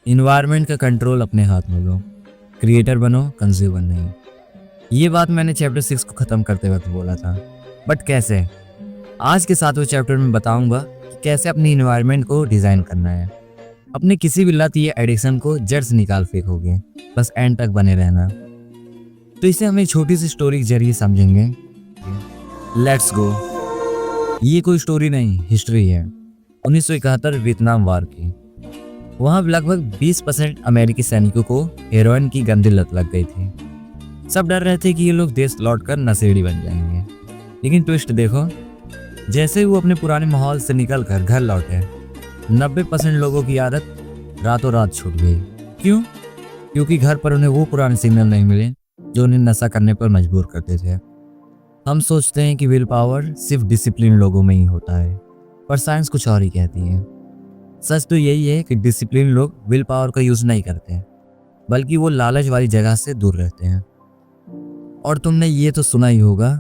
Environment का control अपने हाथ में लो, क्रिएटर बनो, कंज्यूमर नहीं। ये बात मैंने चैप्टर 6 को ख़त्म करते वक्त बोला था, बट कैसे? आज के 7वें चैप्टर में बताऊंगा कि कैसे अपनी इन्वायरमेंट को डिज़ाइन करना है। अपने किसी भी लत या एडिक्शन को जड़ से निकाल फेंकोगे, बस एंड तक बने रहना। तो इसे हम एक छोटी सी स्टोरी के जरिए समझेंगे। Let's go. ये कोई स्टोरी नहीं, हिस्ट्री है। 1971 वियतनाम वार की। वहाँ लगभग 20% अमेरिकी सैनिकों को हेरोइन की गंदी लत लग गई थी। सब डर रहे थे कि ये लोग देश लौटकर नशेड़ी बन जाएंगे। लेकिन ट्विस्ट देखो, जैसे ही वो अपने पुराने माहौल से निकलकर घर लौटे, 90% लोगों की आदत रातों रात छूट गई। क्यों? क्योंकि घर पर उन्हें वो पुराने सिग्नल नहीं मिले जो उन्हें नशा करने पर मजबूर करते थे। हम सोचते हैं कि विल पावर सिर्फ डिसिप्लिन लोगों में ही होता है, पर साइंस कुछ और ही कहती है। सच तो यही है कि डिसिप्लिन लोग विल पावर का यूज नहीं करते, बल्कि वो लालच वाली जगह से दूर रहते हैं। और तुमने ये तो सुना ही होगा,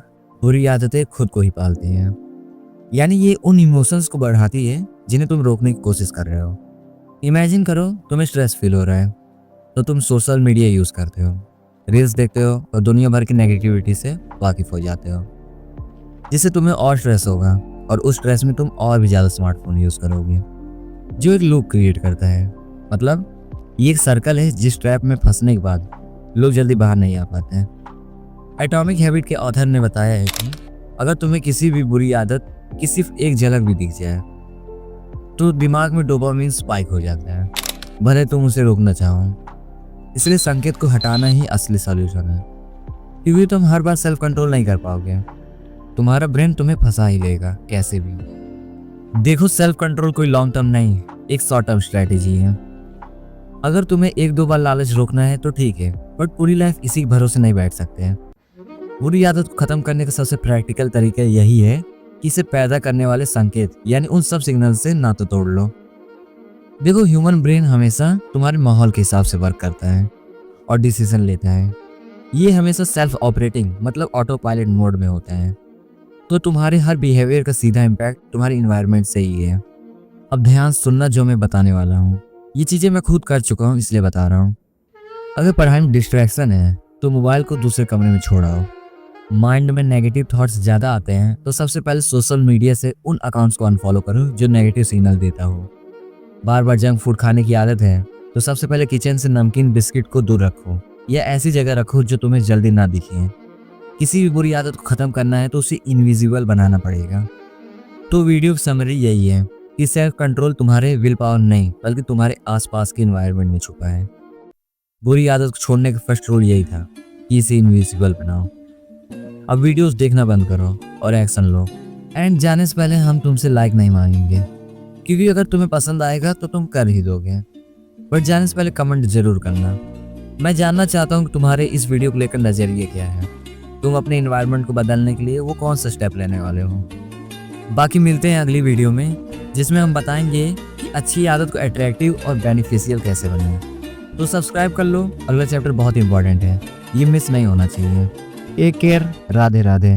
बुरी आदतें खुद को ही पालती हैं। यानी ये उन इमोशंस को बढ़ाती है जिन्हें तुम रोकने की कोशिश कर रहे हो। इमेजिन करो, तुम्हें स्ट्रेस फील हो रहा है तो तुम सोशल मीडिया यूज करते हो, रील्स देखते हो और दुनिया भर की नेगेटिविटी से वाकिफ हो जाते हो, जिससे तुम्हें और स्ट्रेस होगा और उस स्ट्रेस में तुम और भी ज़्यादा स्मार्टफोन यूज़ करोगे, जो एक लूप क्रिएट करता है। मतलब ये एक सर्कल है जिस ट्रैप में फंसने के बाद लोग जल्दी बाहर नहीं आ पाते हैं। एटॉमिक हैबिट के ऑथर ने बताया है कि अगर तुम्हें किसी भी बुरी आदत की सिर्फ एक झलक भी दिख जाए तो दिमाग में डोपामिन स्पाइक हो जाता है, भले तुम उसे रोकना चाहो। इसलिए संकेत को हटाना ही असली सॉल्यूशन है, क्योंकि तुम हर बार सेल्फ कंट्रोल नहीं कर पाओगे। तुम्हारा ब्रेन तुम्हें फंसा ही लेगा कैसे भी। देखो, सेल्फ कंट्रोल कोई लॉन्ग टर्म नहीं, एक शॉर्ट टर्म स्ट्रेटेजी है। अगर तुम्हें 1-2 बार लालच रोकना है तो ठीक है, बट पूरी लाइफ इसी भरोसे नहीं बैठ सकते हैं। बुरी आदत को खत्म करने का सबसे प्रैक्टिकल तरीका यही है कि इसे पैदा करने वाले संकेत यानी उन सब सिग्नल से नाता तोड़ लो। देखो, ह्यूमन ब्रेन हमेशा तुम्हारे माहौल के हिसाब से वर्क करता है और डिसीजन लेता है। ये हमेशा सेल्फ ऑपरेटिंग मतलब ऑटो पायलट मोड में होता है। तो तुम्हारे हर बिहेवियर का सीधा इम्पैक्ट तुम्हारे इन्वायरमेंट से ही है। अब ध्यान सुनना जो मैं बताने वाला हूँ। ये चीज़ें मैं खुद कर चुका हूँ, इसलिए बता रहा हूँ। अगर पढ़ाई में डिस्ट्रैक्शन है तो मोबाइल को दूसरे कमरे में छोड़ाओ। माइंड में नेगेटिव थॉट्स ज़्यादा आते हैं तो सबसे पहले सोशल मीडिया से उन अकाउंट्स को अनफॉलो करो जो नेगेटिव सिग्नल देता हो। बार बार जंक फूड खाने की आदत है तो सबसे पहले किचन से नमकीन बिस्किट को दूर रखो या ऐसी जगह रखो जो तुम्हें जल्दी ना दिखे। किसी भी बुरी आदत को ख़त्म करना है तो उसे इनविजिबल बनाना पड़ेगा। तो वीडियो की समरी यही है कि सेल्फ कंट्रोल तुम्हारे विल पावर नहीं बल्कि तुम्हारे आसपास के इन्वायरमेंट में छुपा है। बुरी आदत को छोड़ने का फर्स्ट रूल यही था कि इसे इनविजिबल बनाओ। अब वीडियोस देखना बंद करो और एक्शन लो। एंड जाने से पहले हम तुमसे लाइक नहीं मांगेंगे, क्योंकि अगर तुम्हें पसंद आएगा तो तुम कर ही दोगे, बट जाने से पहले कमेंट जरूर करना। मैं जानना चाहता हूँ कि तुम्हारे इस वीडियो को लेकर नज़रिए क्या है। तुम अपने इन्वायरमेंट को बदलने के लिए वो कौन सा स्टेप लेने वाले हो। बाकी मिलते हैं अगली वीडियो में, जिसमें हम बताएंगे कि अच्छी आदत को अट्रैक्टिव और बेनिफिशियल कैसे बनाएं। तो सब्सक्राइब कर लो, अगला चैप्टर बहुत इंपॉर्टेंट है, ये मिस नहीं होना चाहिए। Take care, Radhe Radhe.